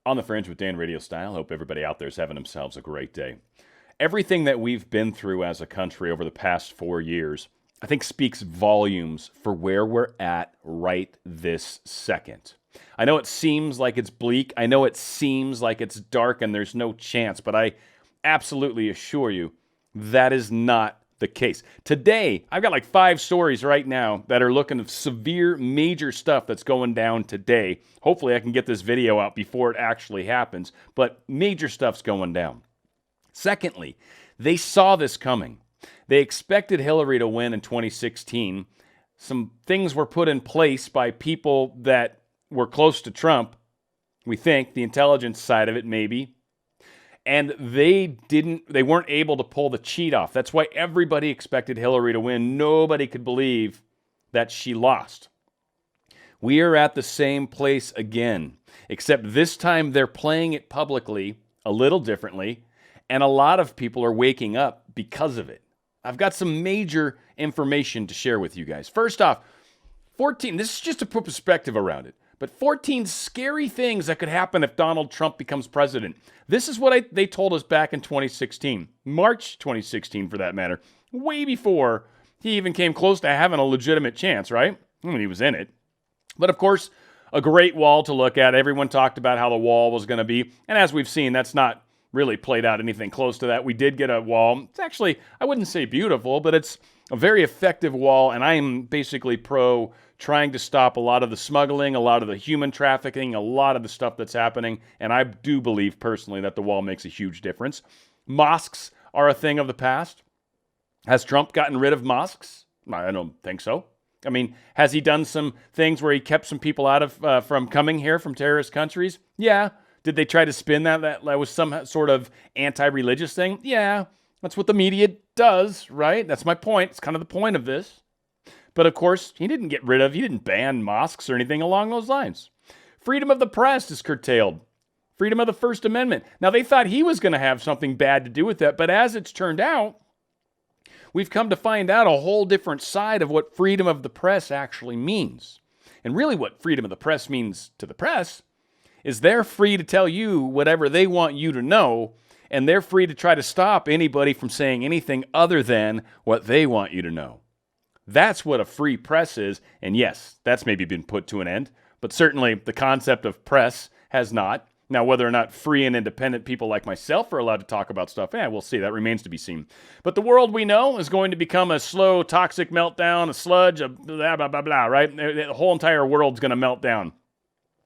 On the Fringe with Dan RadioStyle. Hope everybody out there is having themselves a great day. Everything that we've been through as a country over the past 4 years, I think speaks volumes for where we're at right this second. I know it seems like it's bleak. I know it seems like it's dark and there's no chance, but I absolutely assure you that is not the case. Today, I've got like 5 stories right now that are looking at severe, major stuff that's going down today. Hopefully I can get this video out before it actually happens, but major stuff's going down. Secondly, they saw this coming. They expected Hillary to win in 2016. Some things were put in place by people that were close to Trump, we think, the intelligence side of it maybe, and they weren't able to pull the cheat off. That's why everybody expected Hillary to win. Nobody could believe that she lost. We are at the same place again, except this time they're playing it publicly a little differently, and a lot of people are waking up because of it. I've got some major information to share with you guys. First off, 14, this is just to put perspective around it, but 14 scary things that could happen if Donald Trump becomes president. This is what they told us back in 2016, March 2016 for that matter, way before he even came close to having a legitimate chance, right? When he was in it. But of course, a great wall to look at. Everyone talked about how the wall was going to be, and as we've seen, that's not really played out anything close to that. We did get a wall. It's actually, I wouldn't say beautiful, but it's a very effective wall, and I am basically pro trying to stop a lot of the smuggling, a lot of the human trafficking, a lot of the stuff that's happening, and I do believe personally that the wall makes a huge difference. Mosques are a thing of the past. Has Trump gotten rid of mosques? I don't think so. I mean, has he done some things where he kept some people out of from coming here from terrorist countries? Yeah. Did they try to spin that was some sort of anti-religious thing? Yeah, that's what the media does, right? That's my point. It's kind of the point of this. But of course, he didn't ban mosques or anything along those lines. Freedom of the press is curtailed. Freedom of the First Amendment. Now, they thought he was going to have something bad to do with that, but as it's turned out, we've come to find out a whole different side of what freedom of the press actually means. And really what freedom of the press means to the press is they're free to tell you whatever they want you to know, and they're free to try to stop anybody from saying anything other than what they want you to know. That's what a free press is, and yes, that's maybe been put to an end, but certainly the concept of press has not. Now, whether or not free and independent people like myself are allowed to talk about stuff, we'll see. That remains to be seen. But the world we know is going to become a slow, toxic meltdown, a sludge, a blah, blah, blah, blah, right? The whole entire world's going to melt down.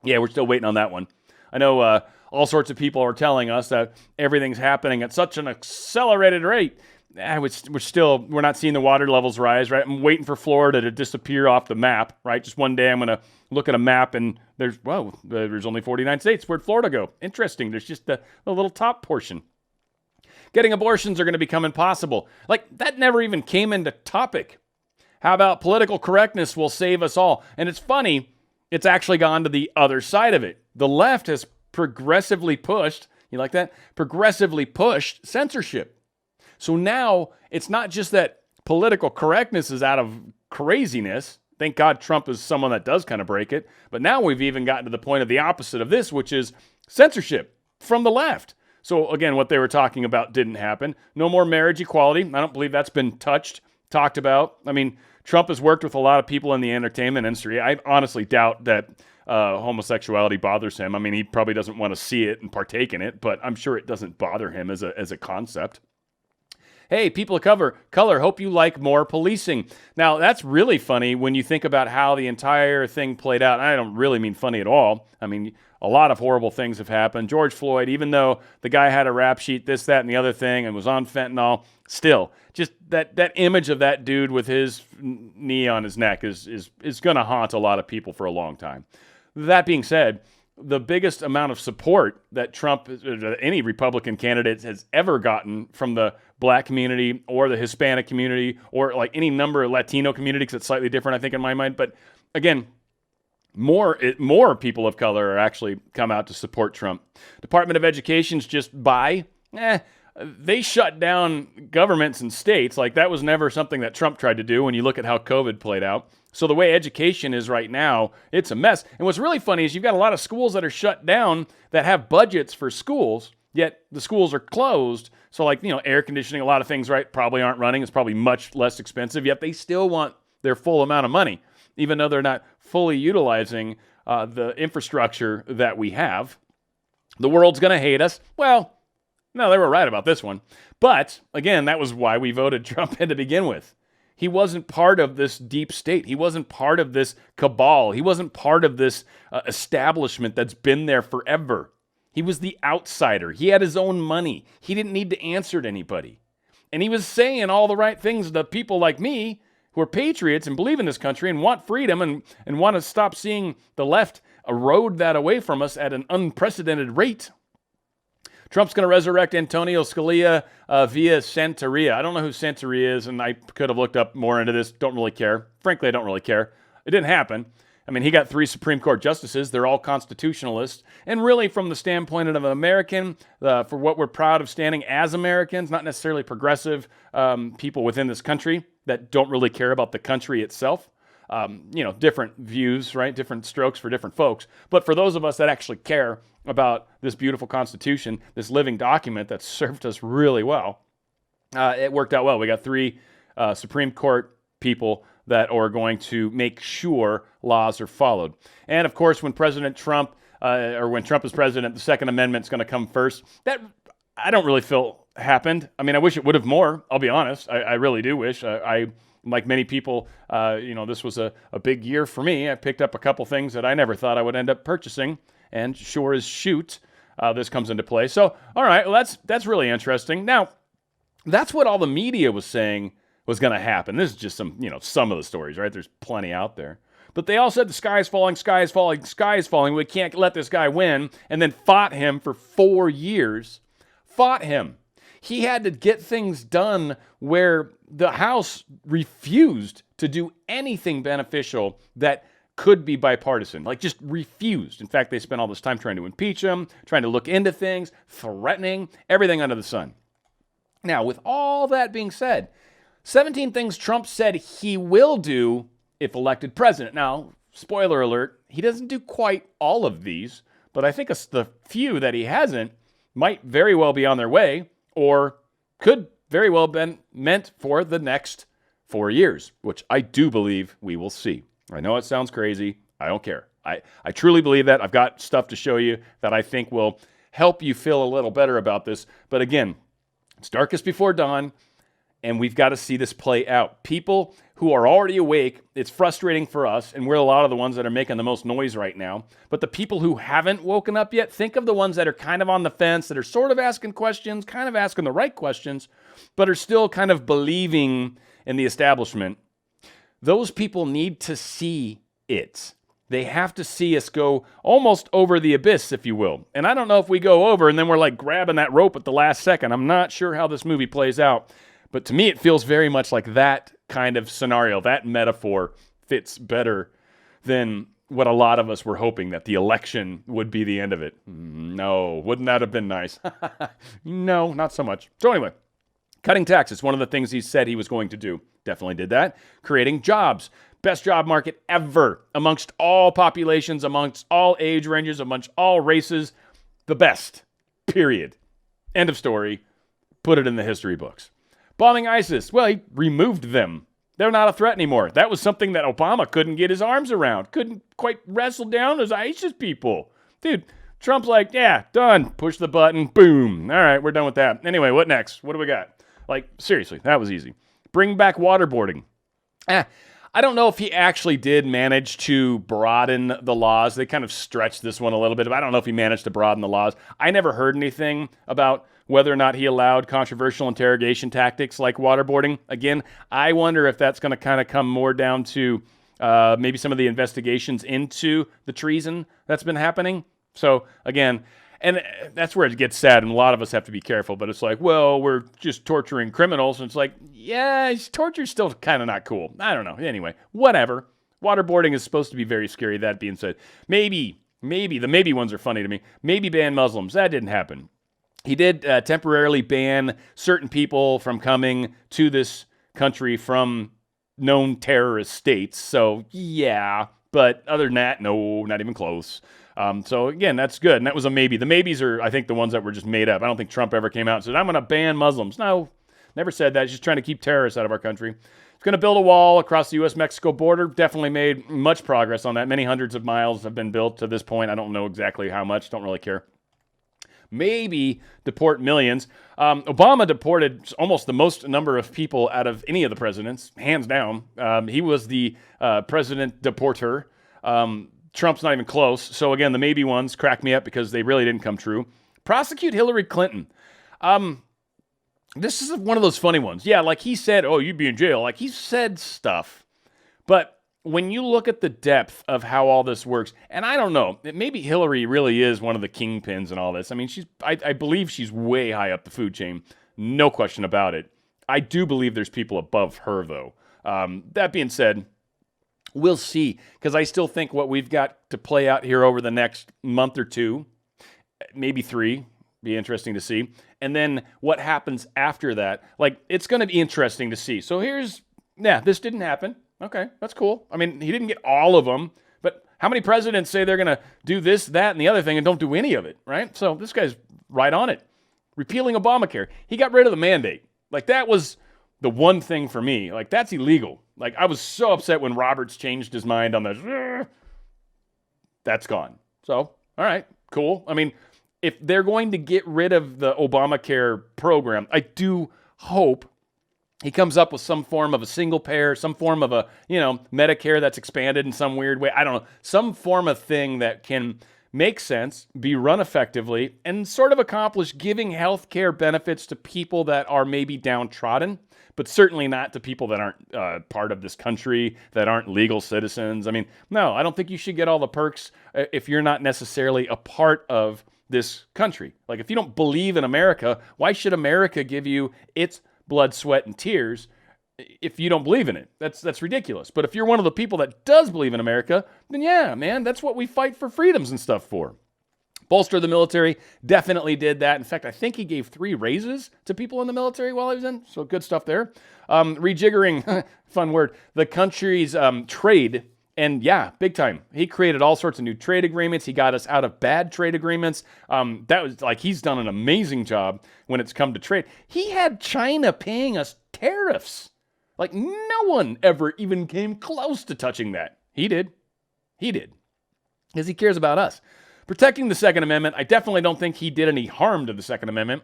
Yeah, we're still waiting on that one. I know all sorts of people are telling us that everything's happening at such an accelerated rate. We're not seeing the water levels rise, right? I'm waiting for Florida to disappear off the map, right? Just one day I'm going to look at a map and there's only 49 states. Where'd Florida go? Interesting. There's just the little top portion. Getting abortions are going to become impossible. Like, that never even came into topic. How about political correctness will save us all? And it's funny, it's actually gone to the other side of it. The left has progressively pushed, you like that? Progressively pushed censorship. So now it's not just that political correctness is out of craziness. Thank God Trump is someone that does kind of break it. But now we've even gotten to the point of the opposite of this, which is censorship from the left. So again, what they were talking about didn't happen. No more marriage equality. I don't believe that's been talked about. I mean, Trump has worked with a lot of people in the entertainment industry. I honestly doubt that homosexuality bothers him. I mean, he probably doesn't want to see it and partake in it, but I'm sure it doesn't bother him as a concept. Hey, people of color, hope you like more policing. Now, that's really funny when you think about how the entire thing played out. I don't really mean funny at all. I mean, a lot of horrible things have happened. George Floyd, even though the guy had a rap sheet, this, that, and the other thing, and was on fentanyl, still, just that image of that dude with his knee on his neck is going to haunt a lot of people for a long time. That being said, the biggest amount of support that Trump, any Republican candidate, has ever gotten from the black community or the Hispanic community or like any number of Latino community, because it's slightly different, I think, in my mind. But again, more people of color are actually come out to support Trump. Department of Education's just they shut down governments and states. Like, that was never something that Trump tried to do when you look at how COVID played out. So the way education is right now, it's a mess. And what's really funny is you've got a lot of schools that are shut down that have budgets for schools, yet the schools are closed. So like, air conditioning, a lot of things, right, probably aren't running. It's probably much less expensive, yet they still want their full amount of money, even though they're not fully utilizing the infrastructure that we have. The world's going to hate us. Well, no, they were right about this one. But again, that was why we voted Trump in to begin with. He wasn't part of this deep state. He wasn't part of this cabal. He wasn't part of this establishment that's been there forever. He was the outsider. He had his own money. He didn't need to answer to anybody. And he was saying all the right things to people like me who are patriots and believe in this country and want freedom and want to stop seeing the left erode that away from us at an unprecedented rate. Trump's going to resurrect Antonio Scalia via Santeria. I don't know who Santeria is, and I could have looked up more into this. Don't really care. Frankly, I don't really care. It didn't happen. I mean, he got 3 Supreme Court justices. They're all constitutionalists. And really, from the standpoint of an American, for what we're proud of standing as Americans, not necessarily progressive people within this country that don't really care about the country itself. Different views, right? Different strokes for different folks. But for those of us that actually care about this beautiful Constitution, this living document that's served us really well, it worked out well. We got 3 Supreme Court people that are going to make sure laws are followed. And of course, when President Trump, when Trump is president, the Second Amendment is going to come first. That I don't really feel happened. I mean, I wish it would have more. I'll be honest. I really do wish. I like many people, this was a big year for me. I picked up a couple things that I never thought I would end up purchasing, and sure as shoot, this comes into play. So, all right, well, that's really interesting. Now, that's what all the media was saying was going to happen. This is just some of the stories, right? There's plenty out there. But they all said the sky is falling, sky is falling, sky is falling. We can't let this guy win, and then fought him for 4 years. Fought him. He had to get things done where the House refused to do anything beneficial that could be bipartisan, like just refused. In fact, they spent all this time trying to impeach him, trying to look into things, threatening, everything under the sun. Now, with all that being said, 17 things Trump said he will do if elected president. Now, spoiler alert, he doesn't do quite all of these, but I think the few that he hasn't might very well be on their way, or could very well been meant for the next 4 years, which I do believe we will see. I know it sounds crazy. I don't care. I truly believe that. I've got stuff to show you that I think will help you feel a little better about this. But again, it's darkest before dawn, and we've got to see this play out. People who are already awake, it's frustrating for us, and we're a lot of the ones that are making the most noise right now. But the people who haven't woken up yet, think of the ones that are kind of on the fence, that are sort of asking questions, kind of asking the right questions, but are still kind of believing in the establishment. Those people need to see it. They have to see us go almost over the abyss, if you will. And I don't know if we go over and then we're like grabbing that rope at the last second. I'm not sure how this movie plays out. But to me, it feels very much like that kind of scenario. That metaphor fits better than what a lot of us were hoping, that the election would be the end of it. No, wouldn't that have been nice? No, not so much. So anyway, cutting taxes, one of the things he said he was going to do. Definitely did that. Creating jobs. Best job market ever amongst all populations, amongst all age ranges, amongst all races. The best. Period. End of story. Put it in the history books. Bombing ISIS. Well, he removed them. They're not a threat anymore. That was something that Obama couldn't get his arms around. Couldn't quite wrestle down those ISIS people. Dude, Trump's like, yeah, done. Push the button. Boom. All right, we're done with that. Anyway, what next? What do we got? Like, seriously, that was easy. Bring back waterboarding. I don't know if he actually did manage to broaden the laws. They kind of stretched this one a little bit, but I don't know if he managed to broaden the laws. I never heard anything about whether or not he allowed controversial interrogation tactics like waterboarding. Again, I wonder if that's going to kind of come more down to maybe some of the investigations into the treason that's been happening. So again, and that's where it gets sad, and a lot of us have to be careful, but it's like, well, we're just torturing criminals, and it's like, yeah, torture's still kind of not cool. I don't know. Anyway, whatever. Waterboarding is supposed to be very scary. That being said, maybe, the maybe ones are funny to me. Maybe ban Muslims. That didn't happen. He did temporarily ban certain people from coming to this country from known terrorist states. So, yeah. But other than that, no, not even close. So, again, that's good. And that was a maybe. The maybes are, I think, the ones that were just made up. I don't think Trump ever came out and said, I'm going to ban Muslims. No, never said that. He's just trying to keep terrorists out of our country. He's going to build a wall across the U.S.-Mexico border. Definitely made much progress on that. Many hundreds of miles have been built to this point. I don't know exactly how much. Don't really care. Maybe deport millions. Obama deported almost the most number of people out of any of the presidents, hands down. He was the president deporter. Trump's not even close. So again, the maybe ones crack me up because they really didn't come true. Prosecute Hillary Clinton. This is one of those funny ones. Yeah, like he said, oh, you'd be in jail. Like he said stuff. But when you look at the depth of how all this works, and I don't know, maybe Hillary really is one of the kingpins and all this. I mean, I believe she's way high up the food chain. No question about it. I do believe there's people above her, though. That being said, we'll see, because I still think what we've got to play out here over the next month or two, maybe 3, be interesting to see. And then what happens after that, like, it's going to be interesting to see. So this didn't happen. Okay, that's cool. I mean, he didn't get all of them, but how many presidents say they're going to do this, that, and the other thing and don't do any of it, right? So this guy's right on it. Repealing Obamacare. He got rid of the mandate. Like, that was the one thing for me. Like, that's illegal. Like, I was so upset when Roberts changed his mind on this. That's gone. So, all right, cool. I mean, if they're going to get rid of the Obamacare program, I do hope he comes up with some form of a single payer, some form of a, Medicare that's expanded in some weird way. I don't know. Some form of thing that can make sense, be run effectively, and sort of accomplish giving health care benefits to people that are maybe downtrodden, but certainly not to people that aren't part of this country, that aren't legal citizens. I mean, no, I don't think you should get all the perks if you're not necessarily a part of this country. Like, if you don't believe in America, why should America give you its blood, sweat, and tears if you don't believe in it? That's ridiculous. But if you're one of the people that does believe in America, then yeah, man, that's what we fight for freedoms and stuff for. Bolster the military, definitely did that. In fact, I think he gave 3 raises to people in the military while he was in, so good stuff there. Rejiggering, fun word, the country's trade. And yeah, big time. He created all sorts of new trade agreements. He got us out of bad trade agreements. That was like, he's done an amazing job when it's come to trade. He had China paying us tariffs. Like, no one ever even came close to touching that. He did. Because he cares about us. Protecting the Second Amendment, I definitely don't think he did any harm to the Second Amendment.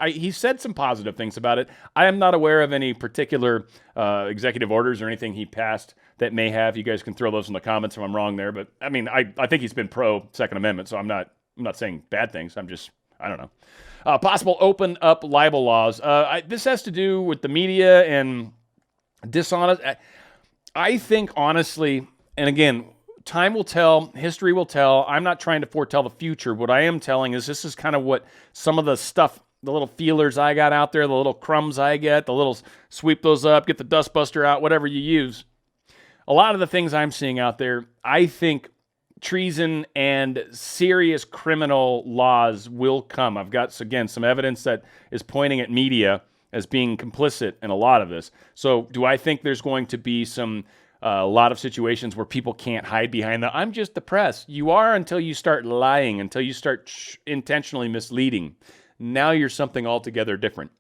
He said some positive things about it. I am not aware of any particular executive orders or anything he passed that may have. You guys can throw those in the comments if I'm wrong there. But I mean, I think he's been pro Second Amendment, so I'm not saying bad things. I don't know. Possible open up libel laws. This has to do with the media and dishonest. I think honestly, and again, time will tell, history will tell. I'm not trying to foretell the future. What I am telling is this is kind of what some of the stuff, the little feelers I got out there, the little crumbs I get, the little sweep those up, get the dustbuster out, whatever you use. A lot of the things I'm seeing out there, I think treason and serious criminal laws will come. I've got, again, some evidence that is pointing at media as being complicit in a lot of this. So do I think there's going to be a lot of situations where people can't hide behind I'm just the press? You are until you start lying, until you start intentionally misleading. Now you're something altogether different.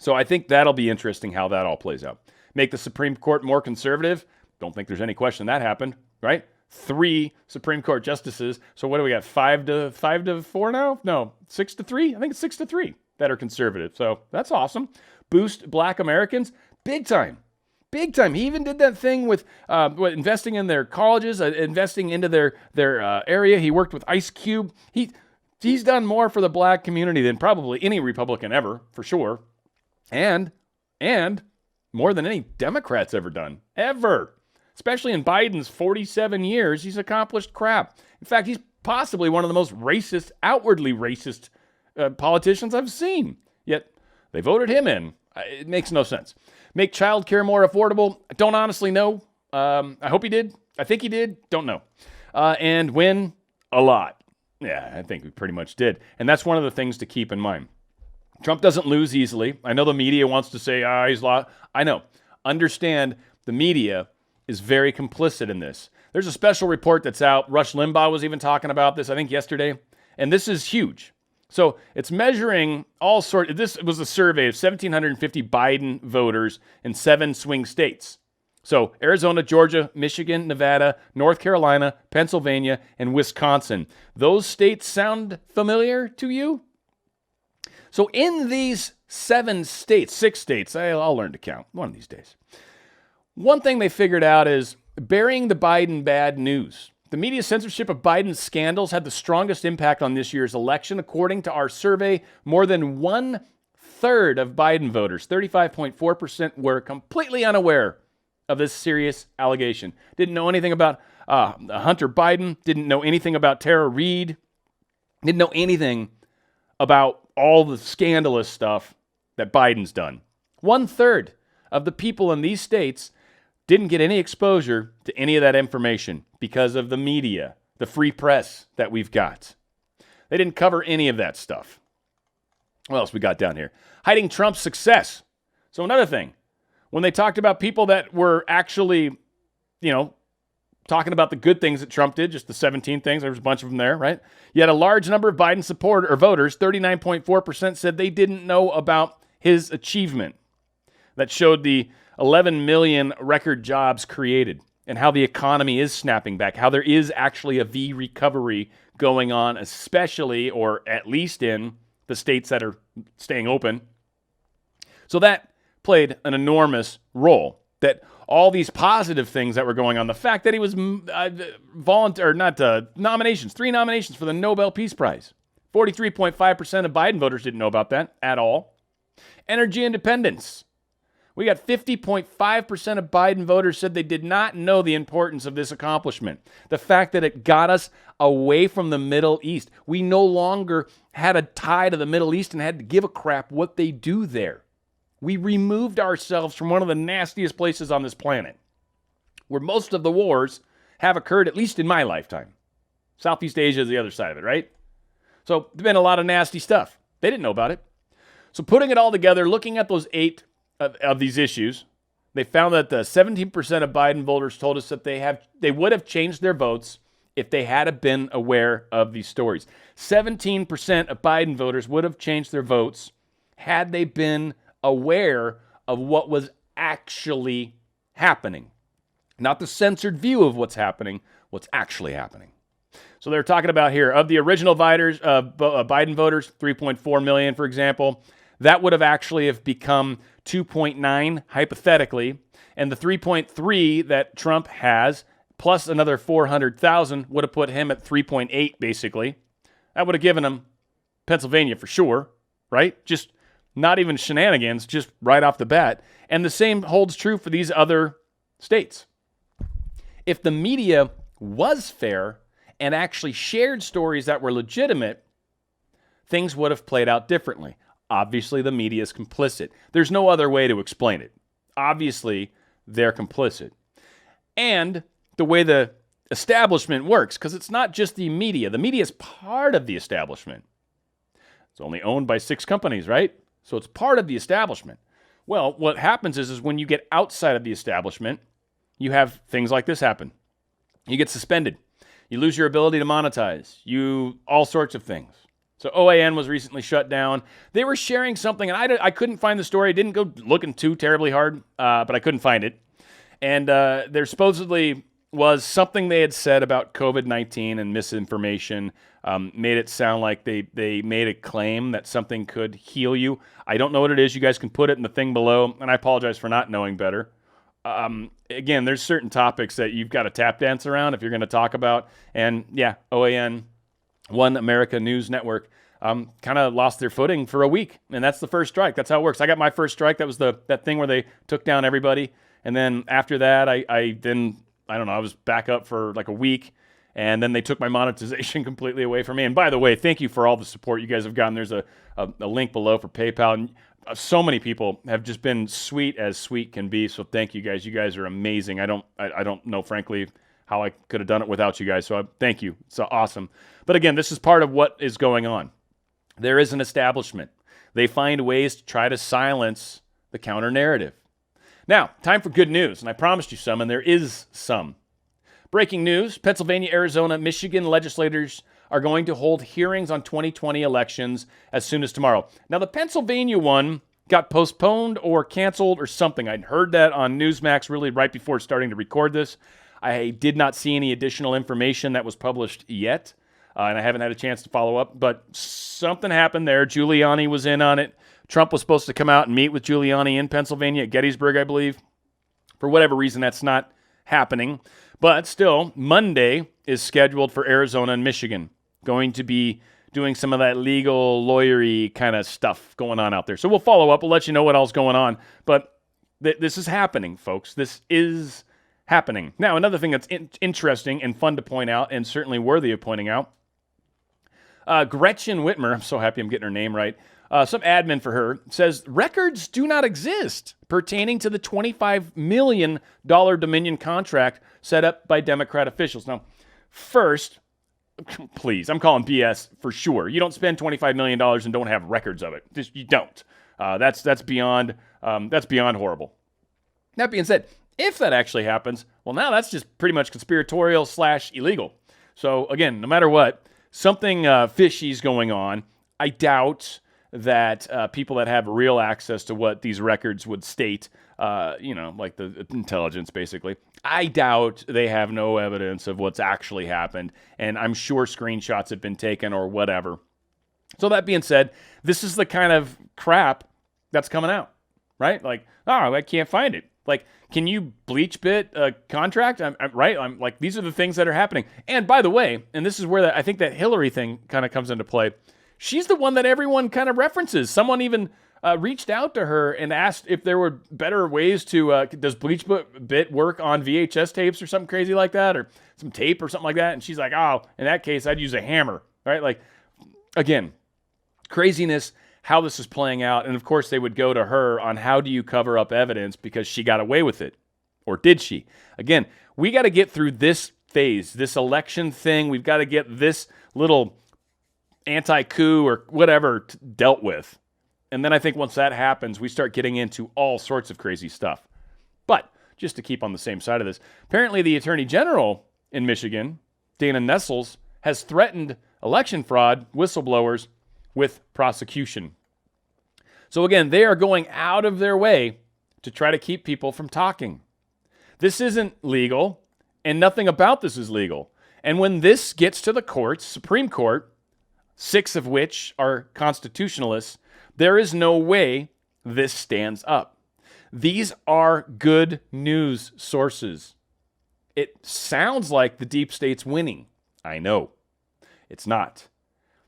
So I think that'll be interesting how that all plays out. Make the Supreme Court more conservative? Don't think there's any question that happened, right? 3 Supreme Court justices. So what do we got? 5 to 4 now? No, 6 to 3? I think it's 6 to 3 that are conservative. So that's awesome. Boost Black Americans? Big time. Big time. He even did that thing with investing in their colleges, investing into their area. He worked with Ice Cube. He's done more for the black community than probably any Republican ever, for sure. And more than any Democrat's ever done. Ever. Especially in Biden's 47 years, he's accomplished crap. In fact, he's possibly one of the most racist, outwardly racist politicians I've seen. Yet they voted him in. It makes no sense. Make childcare more affordable? I don't honestly know. I hope he did. I think he did. Don't know. And win? A lot. Yeah, I think we pretty much did. And that's one of the things to keep in mind. Trump doesn't lose easily. I know the media wants to say, he's lost. I know. Understand, the media is very complicit in this. There's a special report that's out. Rush Limbaugh was even talking about this, I think, yesterday. And this is huge. So it's measuring all sorts. This was a survey of 1,750 Biden voters in 7 swing states. So Arizona, Georgia, Michigan, Nevada, North Carolina, Pennsylvania, and Wisconsin. Those states sound familiar to you? So in these 6 states, I'll learn to count one of these days. One thing they figured out is burying the Biden bad news. The media censorship of Biden's scandals had the strongest impact on this year's election. According to our survey, more than 1/3 of Biden voters, 35.4%, were completely unaware of this serious allegation. Didn't know anything about Hunter Biden, didn't know anything about Tara Reade, didn't know anything about all the scandalous stuff that Biden's done. 1/3 of the people in these states didn't get any exposure to any of that information because of the media, the free press that we've got. They didn't cover any of that stuff. What else we got down here? Hiding Trump's success. So another thing, when they talked about people that were actually, talking about the good things that Trump did, just the 17 things, there was a bunch of them there, right? Yet a large number of Biden supporters or voters, 39.4%, said they didn't know about his achievement. That showed the 11 million record jobs created and how the economy is snapping back, how there is actually a V recovery going on, especially or at least in the states that are staying open. So that played an enormous role. That all these positive things that were going on, the fact that he was nominations, 3 nominations for the Nobel Peace Prize. 43.5% of Biden voters didn't know about that at all. Energy independence. We got 50.5% of Biden voters said they did not know the importance of this accomplishment. The fact that it got us away from the Middle East. We no longer had a tie to the Middle East and had to give a crap what they do there. We removed ourselves from one of the nastiest places on this planet, where most of the wars have occurred, at least in my lifetime. Southeast Asia is the other side of it, right? So there's been a lot of nasty stuff. They didn't know about it. So putting it all together, looking at those 8 of these issues, they found that 17% of Biden voters told us that they would have changed their votes if they had been aware of these stories. 17% of Biden voters would have changed their votes had they been aware of what was actually happening. Not the censored view of what's happening, what's actually happening. So they're talking about here, of the original Biden voters, 3.4 million, for example, that would have actually have become 2.9, hypothetically, and the 3.3 that Trump has, plus another 400,000, would have put him at 3.8, basically. That would have given him Pennsylvania for sure, right? Just not even shenanigans, just right off the bat. And the same holds true for these other states. If the media was fair and actually shared stories that were legitimate, things would have played out differently. Obviously, the media is complicit. There's no other way to explain it. Obviously, they're complicit. And the way the establishment works, because it's not just the media. The media is part of the establishment. It's only owned by 6 companies, right? So it's part of the establishment. Well, what happens is when you get outside of the establishment, you have things like this happen. You get suspended. You lose your ability to monetize. All sorts of things. So OAN was recently shut down. They were sharing something, and I couldn't find the story. I didn't go looking too terribly hard, but I couldn't find it. And there supposedly was something they had said about COVID-19 and misinformation, made it sound like they made a claim that something could heal you. I don't know what it is. You guys can put it in the thing below, and I apologize for not knowing better. Again, there's certain topics that you've got to tap dance around if you're going to talk about. And yeah, OAN, One America News Network, kind of lost their footing for a week. And that's the first strike. That's how it works. I got my first strike. That was that thing where they took down everybody. And then after that, I was back up for like a week. And then they took my monetization completely away from me. And by the way, thank you for all the support you guys have gotten. There's a link below for PayPal. And so many people have just been sweet as sweet can be. So thank you guys. You guys are amazing. I don't know, frankly, how I could have done it without you guys. So thank you. It's awesome. But again, this is part of what is going on. There is an establishment. They find ways to try to silence the counter narrative. Now, time for good news, and I promised you some, and there is some. Breaking news, Pennsylvania, Arizona, Michigan legislators are going to hold hearings on 2020 elections as soon as tomorrow. Now, the Pennsylvania one got postponed or canceled or something. I'd heard that on Newsmax really right before starting to record this. I did not see any additional information that was published yet, and I haven't had a chance to follow up, but something happened there. Giuliani was in on it. Trump was supposed to come out and meet with Giuliani in Pennsylvania at Gettysburg, I believe. For whatever reason, that's not happening. But still, Monday is scheduled for Arizona and Michigan. Going to be doing some of that legal, lawyery kind of stuff going on out there. So we'll follow up. We'll let you know what else is going on. But this is happening, folks. This is happening. Now, another thing that's interesting and fun to point out, and certainly worthy of pointing out, Gretchen Whitmer, I'm so happy I'm getting her name right, some admin for her, says records do not exist pertaining to the $25 million Dominion contract set up by Democrat officials. Now, first, please, I'm calling BS for sure. You don't spend $25 million and don't have records of it. Just, you don't. That's beyond horrible. That being said, if that actually happens, well, now that's just pretty much conspiratorial / illegal. So again, no matter what, something fishy is going on. I doubt that people that have real access to what these records would state, like the intelligence basically, I doubt they have no evidence of what's actually happened. And I'm sure screenshots have been taken or whatever. So that being said, this is the kind of crap that's coming out, right? Like, oh, I can't find it. Like, can you bleach bit a contract? I'm like, these are the things that are happening. And by the way, and this is where I think that Hillary thing kind of comes into play. She's the one that everyone kind of references. Someone even reached out to her and asked if there were better ways to, does bleach bit work on VHS tapes or something crazy like that, or some tape or something like that? And she's like, oh, in that case, I'd use a hammer, right? Like, again, craziness, how this is playing out. And of course, they would go to her on how do you cover up evidence because she got away with it. Or did she? Again, we got to get through this phase, this election thing. We've got to get this little anti-coup or whatever dealt with. And then I think once that happens, we start getting into all sorts of crazy stuff. But just to keep on the same side of this, apparently the Attorney General in Michigan, Dana Nessels, has threatened election fraud whistleblowers with prosecution. So again, they are going out of their way to try to keep people from talking. This isn't legal, and nothing about this is legal. And when this gets to the courts, Supreme Court, 6 of which are constitutionalists, there is no way this stands up. These are good news sources. It sounds like the deep state's winning. I know. It's not.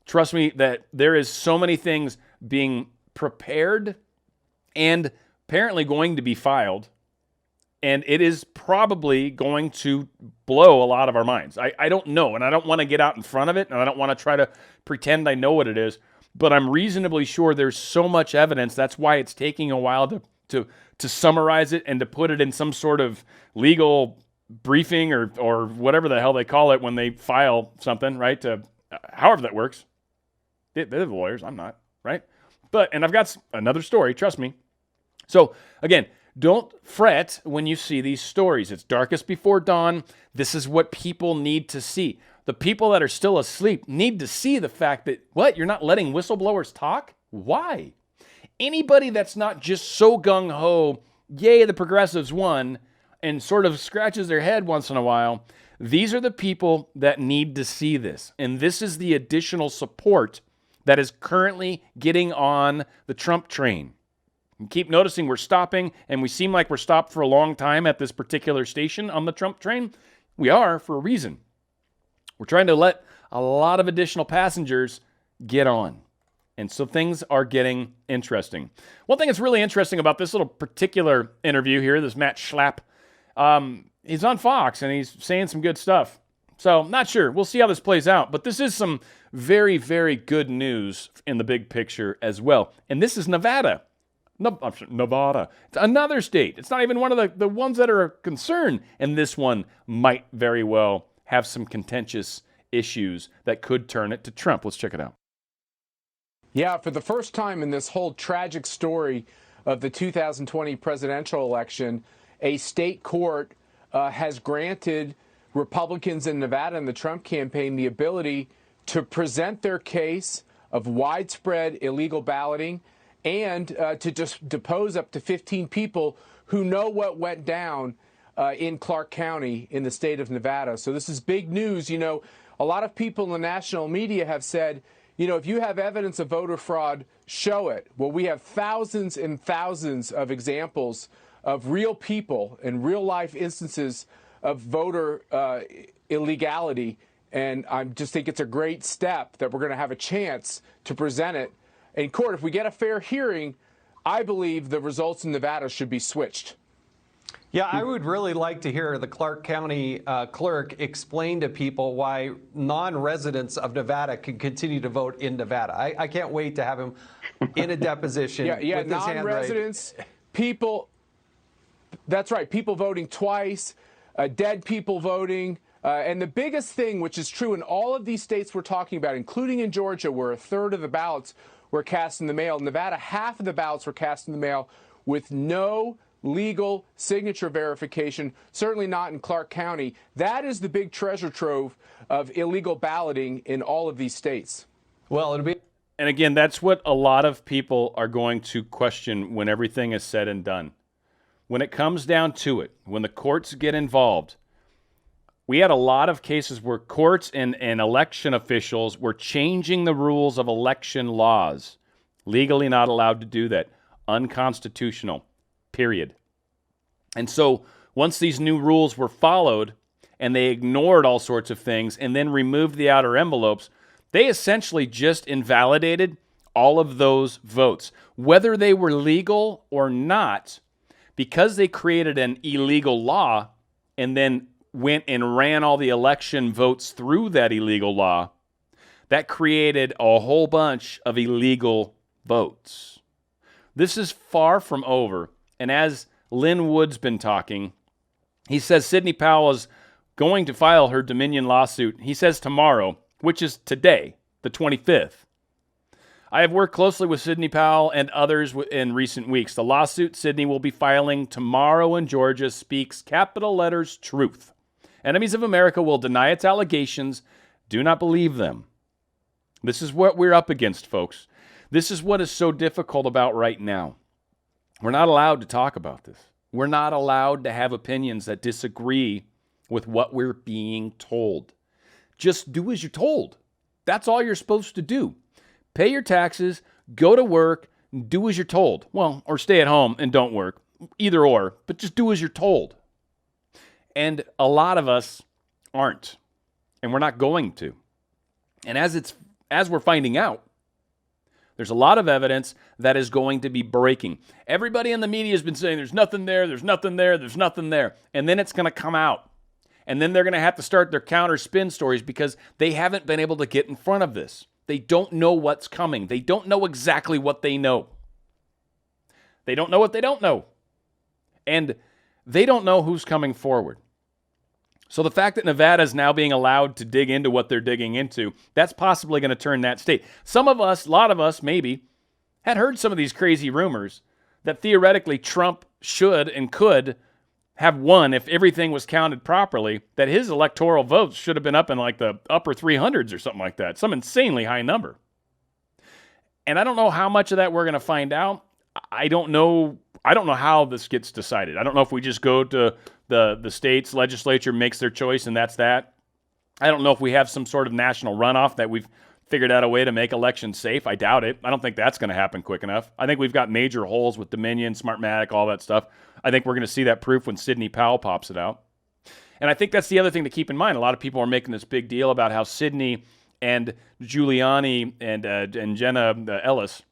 Trust me that there is so many things being prepared and apparently going to be filed, and it is probably going to blow a lot of our minds. I don't know, and I don't want to get out in front of it, and I don't want to try to pretend I know what it is, but I'm reasonably sure there's so much evidence. That's why it's taking a while to summarize it and to put it in some sort of legal briefing or whatever the hell they call it when they file something, right? However that works. They're the lawyers. I'm not, right? And I've got another story, trust me. So again, don't fret when you see these stories. It's darkest before dawn. This is what people need to see. The people that are still asleep need to see the fact that, what, you're not letting whistleblowers talk? Why? Anybody that's not just so gung-ho, yay, the progressives won, and sort of scratches their head once in a while, these are the people that need to see this. And this is the additional support that is currently getting on the Trump train. You keep noticing we're stopping, and we seem like we're stopped for a long time at this particular station on the Trump train. We are for a reason. We're trying to let a lot of additional passengers get on. And so things are getting interesting. One thing that's really interesting about this little particular interview here, this Matt Schlapp, he's on Fox, and he's saying some good stuff. So, not sure. We'll see how this plays out. But this is some very, very good news in the big picture as well. And this is Nevada. Nevada. It's another state. It's not even one of the ones that are a concern. And this one might very well have some contentious issues that could turn it to Trump. Let's check it out. Yeah, for the first time in this whole tragic story, of the 2020 presidential election, a state court has granted Republicans in Nevada and the Trump campaign the ability to present their case of widespread illegal balloting and to just depose up to 15 people who know what went down in Clark County in the state of Nevada. So this is big news. You know, a lot of people in the national media have said, you know, if you have evidence of voter fraud, show it. Well, we have thousands and thousands of examples of real people and real life instances of voter illegality. And I just think it's a great step that we're going to have a chance to present it in court. If we get a fair hearing, I believe the results in Nevada should be switched. Yeah, I would really like to hear the Clark County clerk explain to people why non-residents of Nevada can continue to vote in Nevada. I can't wait to have him in a deposition. Yeah, with his non-residents, people, that's right, people voting twice, dead people voting. And the biggest thing, which is true in all of these states we're talking about, including in Georgia, where a third of the ballots were cast in the mail. Nevada, half of the ballots were cast in the mail with no legal signature verification, certainly not in Clark County. That is the big treasure trove of illegal balloting in all of these states. Well, it'll be. And again, that's what a lot of people are going to question when everything is said and done. When it comes down to it, when the courts get involved, we had a lot of cases where courts and election officials were changing the rules of election laws. Legally not allowed to do that. Unconstitutional. Period. And so once these new rules were followed and they ignored all sorts of things and then removed the outer envelopes, they essentially just invalidated all of those votes. Whether they were legal or not, because they created an illegal law and then went and ran all the election votes through that illegal law, that created a whole bunch of illegal votes. This is far from over. And as Lynn Wood's been talking, he says Sidney Powell is going to file her Dominion lawsuit. He says tomorrow, which is today, the 25th. I have worked closely with Sidney Powell and others in recent weeks. The lawsuit Sidney will be filing tomorrow in Georgia speaks capital letters truth. Enemies of America will deny its allegations. Do not believe them. This is what we're up against, folks. This is what is so difficult about right now. We're not allowed to talk about this. We're not allowed to have opinions that disagree with what we're being told. Just do as you're told. That's all you're supposed to do. Pay your taxes, go to work, do as you're told. Well, or stay at home and don't work. Either or, but just do as you're told. And a lot of us aren't. And we're not going to. And as we're finding out, there's a lot of evidence that is going to be breaking. Everybody in the media has been saying there's nothing there, there's nothing there, there's nothing there. And then it's going to come out. And then they're going to have to start their counter spin stories because they haven't been able to get in front of this. They don't know what's coming. They don't know exactly what they know. They don't know what they don't know. And they don't know who's coming forward. So the fact that Nevada is now being allowed to dig into what they're digging into, that's possibly going to turn that state. Some of us, a lot of us maybe, had heard some of these crazy rumors that theoretically Trump should and could have won if everything was counted properly, that his electoral votes should have been up in like the upper 300s or something like that, some insanely high number. And I don't know how much of that we're going to find out. I don't know how this gets decided. I don't know if we just go to the state's legislature, makes their choice, and that's that. I don't know if we have some sort of national runoff that we've figured out a way to make elections safe. I doubt it. I don't think that's going to happen quick enough. I think we've got major holes with Dominion, Smartmatic, all that stuff. I think we're going to see that proof when Sidney Powell pops it out. And I think that's the other thing to keep in mind. A lot of people are making this big deal about how Sidney and Giuliani and Jenna Ellis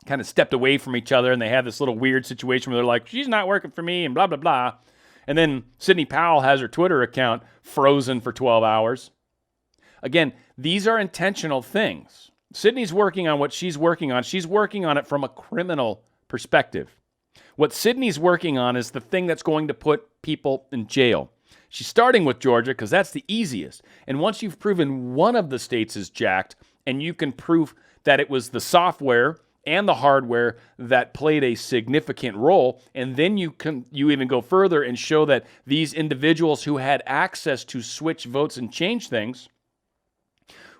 kind of stepped away from each other, and they had this little weird situation where they're like, she's not working for me, and blah, blah, blah. And then Sidney Powell has her Twitter account frozen for 12 hours. Again, these are intentional things. Sidney's working on what she's working on. She's working on it from a criminal perspective. What Sidney's working on is the thing that's going to put people in jail. She's starting with Georgia because that's the easiest. And once you've proven one of the states is jacked, and you can prove that it was the software and the hardware that played a significant role. And then you even go further and show that these individuals who had access to switch votes and change things,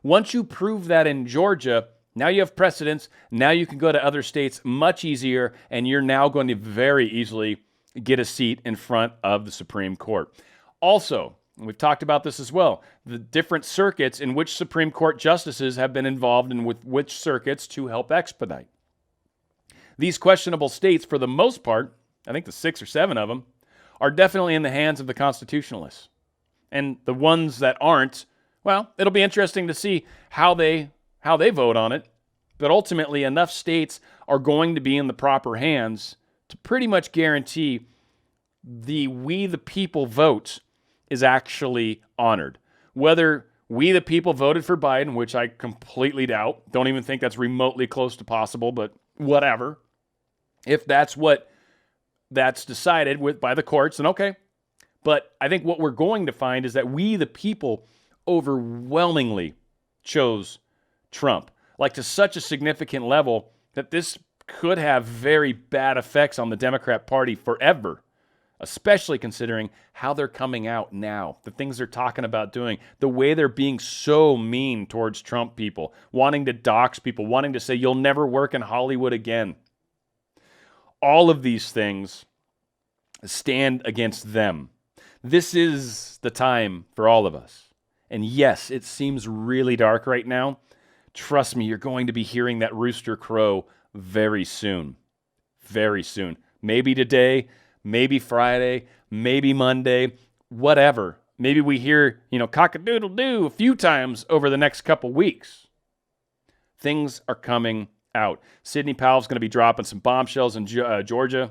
once you prove that in Georgia, now you have precedence. Now you can go to other states much easier, and you're now going to very easily get a seat in front of the Supreme Court. Also, we've talked about this as well, the different circuits in which Supreme Court justices have been involved in with which circuits to help expedite. These questionable states, for the most part, I think the 6 or 7 of them, are definitely in the hands of the constitutionalists. And the ones that aren't, well, it'll be interesting to see how they vote on it. But ultimately, enough states are going to be in the proper hands to pretty much guarantee the we the people vote is actually honored. Whether we the people voted for Biden, which I completely doubt, don't even think that's remotely close to possible, but whatever. If that's that's decided by the courts, then okay. But I think what we're going to find is that we the people overwhelmingly chose Trump, like to such a significant level that this could have very bad effects on the Democrat Party forever, especially considering how they're coming out now, the things they're talking about doing, the way they're being so mean towards Trump people, wanting to dox people, wanting to say you'll never work in Hollywood again. All of these things stand against them. This is the time for all of us. And yes, it seems really dark right now. Trust me, you're going to be hearing that rooster crow very soon. Very soon. Maybe today, maybe Friday, maybe Monday, whatever. Maybe we hear, cock-a-doodle-doo a few times over the next couple weeks. Things are coming out. Sidney Powell's going to be dropping some bombshells in Georgia.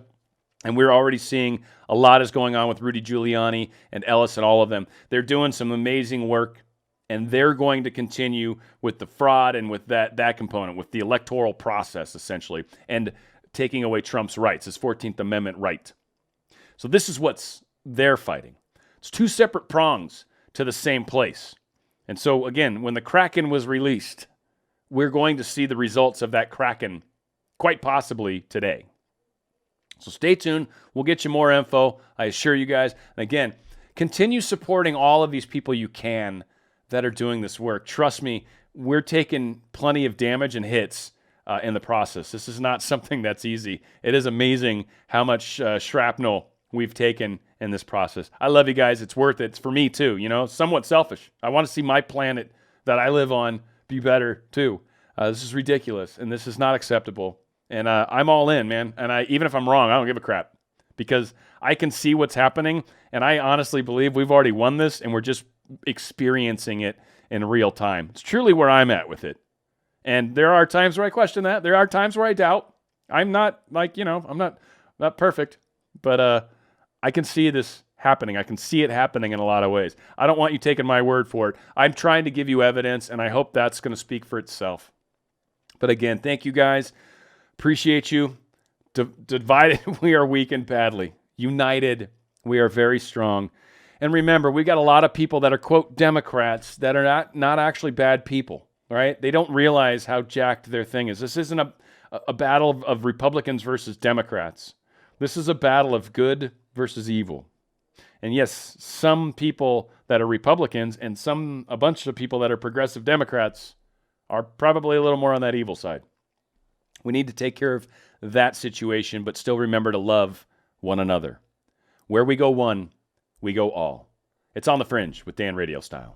And we're already seeing a lot is going on with Rudy Giuliani and Ellis and all of them. They're doing some amazing work, and they're going to continue with the fraud and with that component, with the electoral process, essentially, and taking away Trump's rights, his 14th Amendment right. So this is what they're fighting. It's 2 separate prongs to the same place. And so, again, when the Kraken was released, we're going to see the results of that Kraken quite possibly today. So stay tuned. We'll get you more info, I assure you guys. And again, continue supporting all of these people you can that are doing this work. Trust me, we're taking plenty of damage and hits in the process. This is not something that's easy. It is amazing how much shrapnel we've taken in this process. I love you guys. It's worth it. It's for me too, somewhat selfish. I want to see my planet that I live on be better too. This is ridiculous, and this is not acceptable. And I'm all in, man. And even if I'm wrong, I don't give a crap because I can see what's happening. And I honestly believe we've already won this and we're just experiencing it in real time. It's truly where I'm at with it. And there are times where I question that. There are times where I doubt. I'm not I'm not perfect, but I can see this happening. I can see it happening in a lot of ways. I don't want you taking my word for it. I'm trying to give you evidence, and I hope that's going to speak for itself. But again, thank you guys. Appreciate you. Divided, we are weak and badly. United, we are very strong. And remember, we got a lot of people that are, quote, Democrats that are not actually bad people, right? They don't realize how jacked their thing is. This isn't a battle of Republicans versus Democrats. This is a battle of good versus evil. And yes, some people that are Republicans and a bunch of people that are progressive Democrats are probably a little more on that evil side. We need to take care of that situation, but still remember to love one another. Where we go one, we go all. It's On the Fringe with Dan RadioStyle.